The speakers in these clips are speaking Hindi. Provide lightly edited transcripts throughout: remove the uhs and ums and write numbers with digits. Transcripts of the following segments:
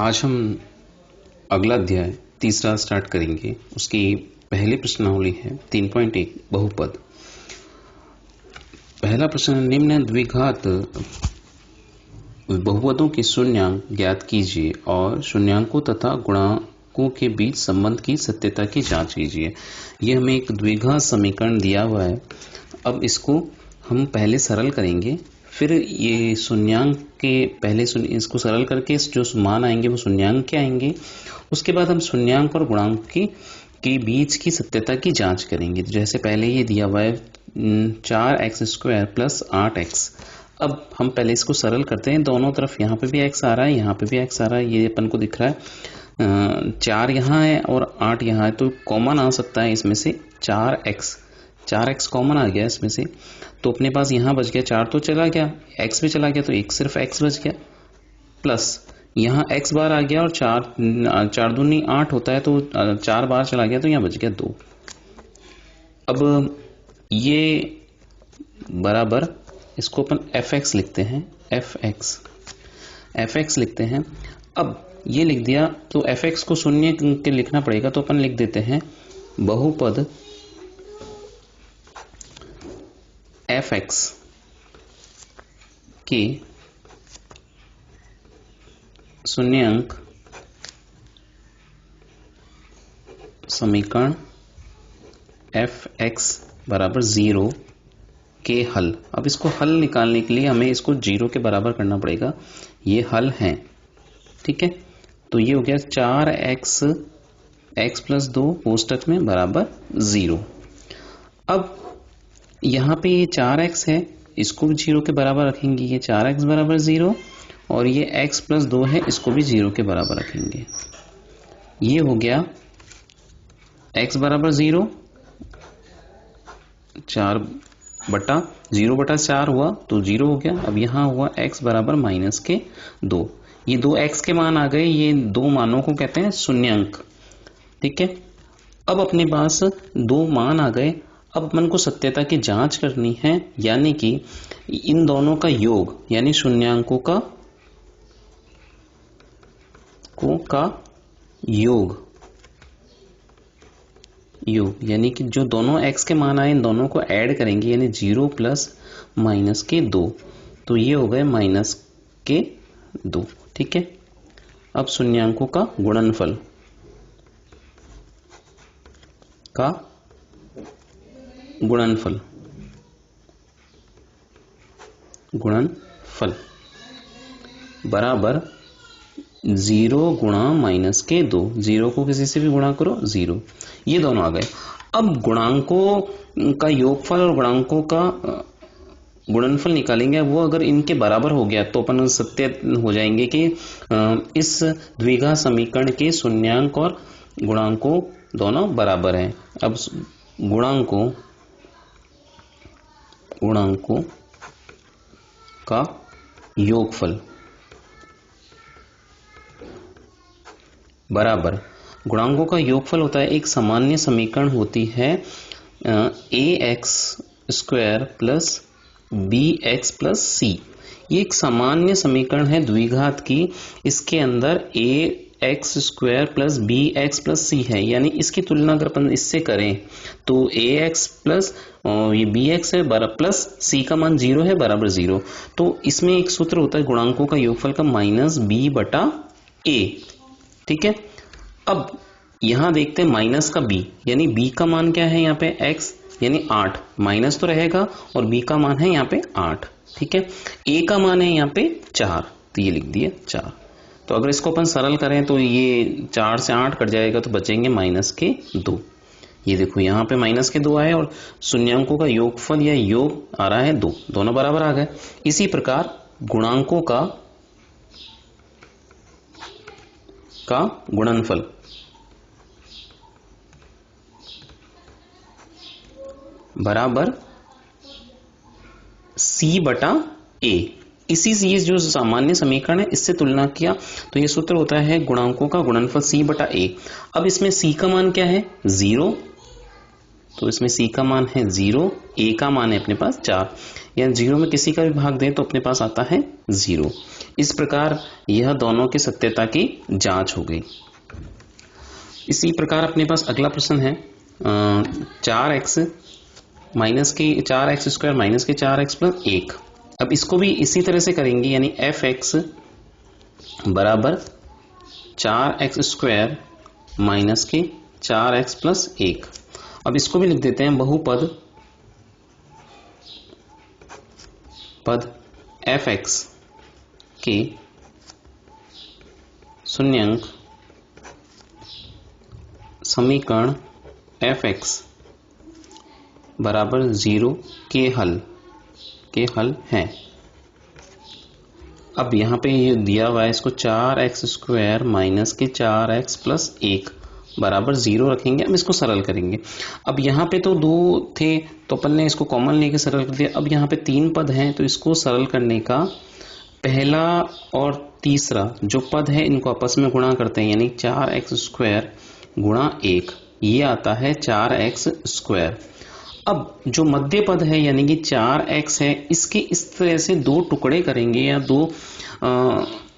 आज हम अगला अध्याय तीसरा स्टार्ट करेंगे। उसकी पहली प्रश्नावली है 3.1 बहुपद। पहला प्रश्न, निम्न द्विघात बहुपदों के शून्यांक ज्ञात कीजिए और शून्यांकों तथा गुणांकों के बीच संबंध की सत्यता की जांच कीजिए। यह हमें एक द्विघात समीकरण दिया हुआ है। अब इसको हम पहले सरल करेंगे, फिर ये शून्यांक के पहले इसको सरल करके जो मान आएंगे वो शून्यांक के आएंगे। उसके बाद हम शून्यांक और गुणांक के बीच की सत्यता की जांच करेंगे। जैसे पहले ये दिया हुआ है 4x² + 8x। अब हम पहले इसको सरल करते हैं। दोनों तरफ यहाँ पे भी x आ रहा है, यहाँ पे भी x आ रहा है, ये अपन को दिख रहा है। 4 यहाँ है और 8 यहाँ है, तो कॉमन आ सकता है इसमें से 4x कॉमन आ गया इसमें से, तो अपने पास यहाँ बच गया 4 तो चला गया, x भी चला गया, तो एक सिर्फ x बच गया, प्लस यहाँ x बार आ गया और 4 दूनी 8 होता है, तो 4 बार चला गया, तो यहाँ बच गया 2। अब ये बराबर इसको अपन fx लिखते हैं, fx लिखते हैं। अब ये लिख दिया तो fx को शून्य के लिखना पड़ेगा, तो अपन लिख देते हैं बहुपद fx की शून्यांक समीकरण fx बराबर 0 के हल। अब इसको हल निकालने के लिए हमें इसको 0 के बराबर करना पड़ेगा। ये हल है, ठीक है। तो ये हो गया 4x + 2 कोष्टक में बराबर 0। अब यहाँ पे ये 4x है, इसको भी 0 के बराबर रखेंगे। ये 4x बराबर 0 और ये x + 2 है, इसको भी 0 के बराबर रखेंगे। ये हो गया x बराबर 0, 0/4 हुआ तो 0 हो गया। अब यहाँ हुआ x बराबर -2। ये दो x के मान आ गए, ये दो मानों को कहते हैं शून्यांक, ठीक है। अब अपने पास दो मान आ गए। अब अपन को सत्यता की जांच करनी है, यानी कि इन दोनों का योग, यानी शून्यांकों का योग यानी कि जो दोनों x के मान आए इन दोनों को ऐड करेंगे, यानी 0 + -2, तो ये हो गए -2, ठीक है। अब शून्यांकों का गुणनफल बराबर 0 × -2। 0 को किसी से भी गुणा करो 0, ये दोनों आ गए। अब गुणांकों का योगफल और गुणांकों का गुणनफल निकालेंगे। वो अगर इनके बराबर हो गया तो अपन सत्य हो जाएंगे कि इस द्विघात समीकरण के शून्यांक और गुणांकों दोनों बराबर हैं। अब गुणांकों का योगफल बराबर, गुणांकों का योगफल होता है, एक सामान्य समीकरण होती है ax² + bx + c। ये एक सामान्य समीकरण है द्विघात की। इसके अंदर ax² + bx + c है, यानी इसकी तुलना अगर अपन इससे करें तो ax प्लस ये bx है प्लस c का मान 0 है बराबर 0। तो इसमें एक सूत्र होता है गुणांकों का योगफल का -b/a, ठीक है। अब यहां देखते हैं माइनस का b, यानी b का मान क्या है यहाँ पे x, यानी 8, माइनस तो रहेगा, और b का मान है यहाँ पे 8, ठीक है। a का मान है यहाँ पे 4, तो ये लिख दिया 4। तो अगर इसको अपन सरल करें तो ये 4 से 8 कट जाएगा, तो बचेंगे -2। ये देखो यहाँ पे -2 आए और शून्यांकों का योगफल या योग आ रहा है 2, दोनों बराबर आ गए। इसी प्रकार गुणांकों का गुणनफल बराबर c/a। इसी से ये जो सामान्य समीकरण है इससे तुलना किया तो ये सूत्र होता है गुणांकों का गुणनफल c/a। अब इसमें c का मान क्या है 0, तो इसमें c का मान है 0, a का मान है अपने पास 4, यानी 0 में किसी का भी भाग दें तो अपने पास आता है 0। इस प्रकार यह दोनों की सत्यता की जांच हो गई। इसी प्रकार अपने पास अगला प्रश्न है 4x माइनस के 4x स्क्वायर माइनस के 4x प्लस 1। अब इसको भी इसी तरह से करेंगे, यानी fx बराबर 4x स्क्वायर माइनस के 4x प्लस 1। अब इसको भी लिख देते हैं बहुपद fx के शून्यांक समीकरण fx बराबर 0 के हल हैं। अब यहाँ पे ये दिया हुआ है, इसको 4x स्क्वायर माइनस के 4x प्लस 1 बराबर 0 रखेंगे। अब इसको सरल करेंगे। अब यहाँ पे तो 2 थे तो अपन ने इसको कॉमन लेके सरल कर दिया। अब यहाँ पे 3 पद हैं तो इसको सरल करने का पहला और तीसरा जो पद है इनको आपस में गुणा करते हैं, यानी 4x स्क्वायर गुणा 1, ये आता है 4x स्क्वायर। अब जो मध्य पद है यानी कि 4x है, इसके इस तरह से 2 टुकड़े करेंगे या 2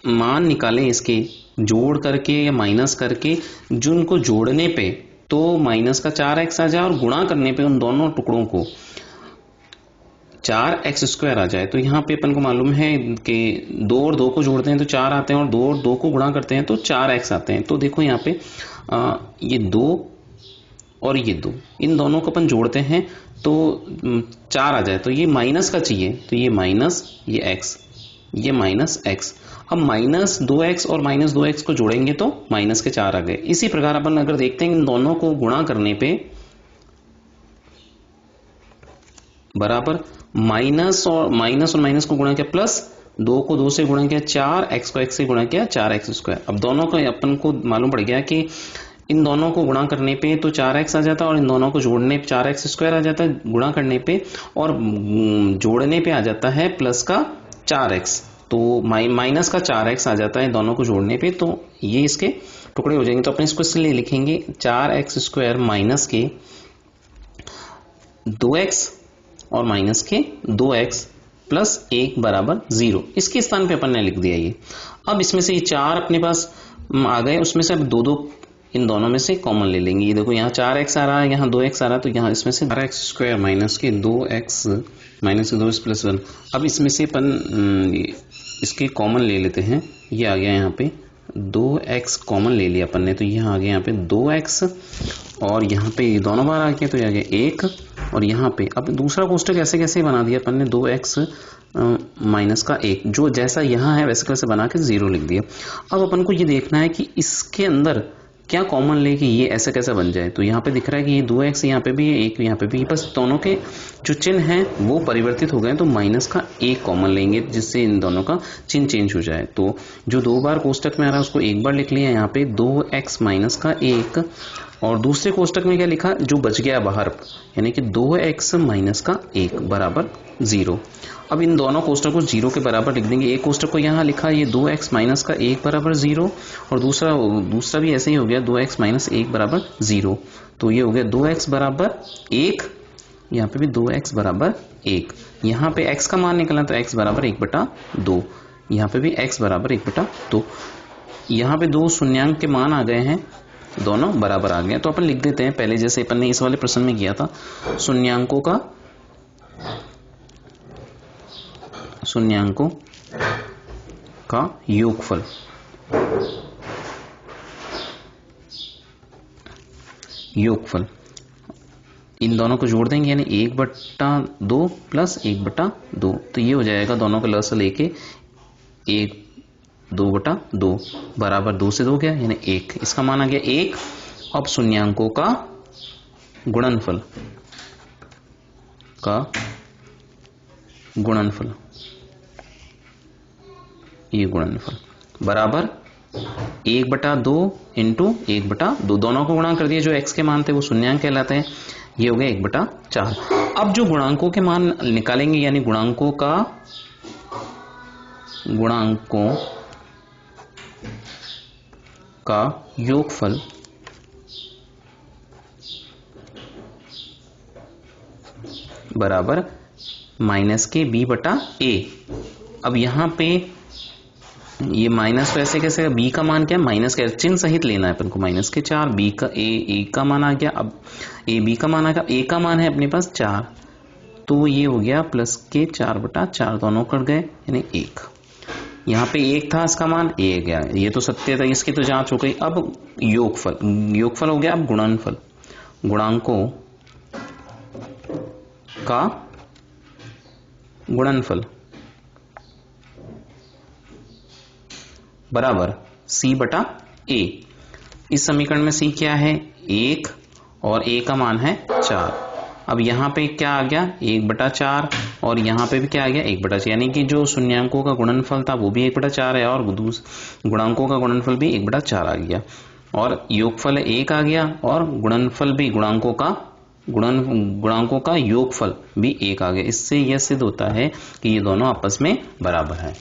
मान निकालें इसके जोड़ करके या माइनस करके, जो उनको जोड़ने पे तो माइनस का 4x आ जाए और गुणा करने पे उन दोनों टुकड़ों को 4x स्क्वायर आ जाए। तो यहाँ पे अपन को मालूम है कि 2 और 2 को जोड़ते हैं तो 4 आते हैं और 2 और 2 को गुणा करते हैं तो 4x आते हैं। तो देखो यहाँ पे ये 2 और ये 2, इन दोनों को अपन जोड़ते हैं तो 4 आ जाए। तो ये माइनस का चाहिए तो ये माइनस ये x, ये माइनस x। अब माइनस 2x और माइनस 2x को जोड़ेंगे तो माइनस के 4 आ गए। इसी प्रकार अपन अगर देखते हैं इन दोनों को गुणा करने पे बराबर माइनस और माइनस को गुणा किया प्लस 2 को 2 से गुणा किया 4, x को x से गुणा किया 4x स्क्वायर। अब दोनों को अपन को मालूम पड़ गया कि इन दोनों को गुणा करने पे तो 4x आ जाता है और इन दोनों को जोड़ने पे 4x स्क्वायर आ जाता है गुणा करने पे, और जोड़ने पे आ जाता है प्लस का 4x, तो माइनस का 4x आ जाता है दोनों को जोड़ने पे। तो ये इसके टुकड़े हो जाएंगे। तो अपने इसको इसलिए लिखेंगे 4x स्क्वायर माइनस के 2x और माइनस के 2x प्लस 1 बराबर 0। इसके स्थान पे अपन ने लिख दिया ये। अब इसमें से ये 4 अपने पास आ गए, उसमें से अब 2 इन दोनों में से कॉमन ले लेंगे। ये देखो यहाँ 4x आ रहा है, यहाँ 2x आ रहा है, तो यहाँ इसमें से 4x स्क्वायर माइनस के 2x माइनस के 2x प्लस 1। अब इसमें से अपन इसके कॉमन ले लेते हैं। ये आ गया यहाँ पे 2x कॉमन ले लिया अपन ने, तो यहाँ आ गया यहाँ पे 2x और यहाँ पे ये दोनों बार आ गया तो ये आ गया 1 और यहाँ पे अब दूसरा कोष्टक ऐसे कैसे बना दिया अपन ने 2x माइनस का 1, जो जैसा यहाँ है वैसे कैसे बना के 0 लिख दिया। अब अपन को ये देखना है कि इसके अंदर क्या कॉमन ले कि ये ऐसे कैसे बन जाए। तो यहाँ पे दिख रहा है कि ये 2x यहाँ पे भी है, 1 यहाँ पे भी, बस दोनों के जो चिन्ह हैं वो परिवर्तित हो गए, तो माइनस का 1 कॉमन लेंगे जिससे इन दोनों का चिन्ह चेंज हो जाए। तो जो 2 बार कोष्टक में आ रहा है उसको 1 बार लिख लिया यहाँ पे 2x माइनस का 1, और दूसरे कोष्टक में क्या लिखा जो बच गया बाहर, यानी कि 2x माइनस का 1 बराबर 0। अब इन दोनों कोष्टक को 0 के बराबर लिख देंगे। एक कोष्टक को यहाँ लिखा ये 2x माइनस का 1 बराबर 0 और दूसरा भी ऐसे ही हो गया 2x माइनस 1 बराबर 0। तो ये हो गया 2x बराबर 1, यहाँ पे भी 2x बराबर 1। यहाँ पे x का मान निकला तो x बराबर 1/2, यहाँ पे भी x बराबर 1/2। यहाँ पे 2 शून्यांक के मान आ गए हैं, दोनों बराबर आ गए। तो अपन लिख देते हैं पहले जैसे अपन ने इस वाले प्रश्न में किया था, शून्यांकों का योगफल। इन दोनों को जोड़ देंगे यानी 1/2 प्लस 1/2, तो ये हो जाएगा दोनों का लसागु लेके 1 2/2 बराबर 2 से 2 गया यानी 1, इसका मान आ गया 1। अब शून्यांकों का गुणनफल ये गुणनफल बराबर 1/2 इंटू 1/2, दोनों को गुणा कर दिया, जो x के मान थे वो शून्यांक कहलाते हैं, ये हो गया 1/4। अब जो गुणांकों के मान निकालेंगे यानी गुणांकों का योगफल बराबर माइनस के बी बटा ए। अब यहाँ पे ये माइनस तो ऐसे कैसे, बी का मान क्या है, माइनस का चिन्ह सहित लेना है अपन को, माइनस के 4, बी का ए का मान आ गया, अब ए बी का मान आ गया, ए का मान है अपने पास 4, तो ये हो गया प्लस के 4 बटा 4, दोनों कट गए यानी 1। यहाँ पे 1 था, इसका मान 1 गया, ये तो सत्य था, इसकी तो जांच हो गई। अब योगफल हो गया। अब गुणनफल, गुणांकों का गुणनफल बराबर c बटा a। इस समीकरण में c क्या है, 1 और a का मान है 4। अब यहाँ पे क्या आ गया, 1 बटा 4, और यहाँ पे भी क्या आ गया, 1 बटा 4, यानी कि जो शून्यांकों का गुणनफल था वो भी 1 बटा 4 है और गुणांकों का गुणनफल भी 1 बटा 4 आ गया, और योगफल 1 आ गया, और गुणनफल भी गुणांकों का योगफल भी 1 आ गया। इससे यह सिद्ध होता है कि ये दोनों आपस में बराबर है।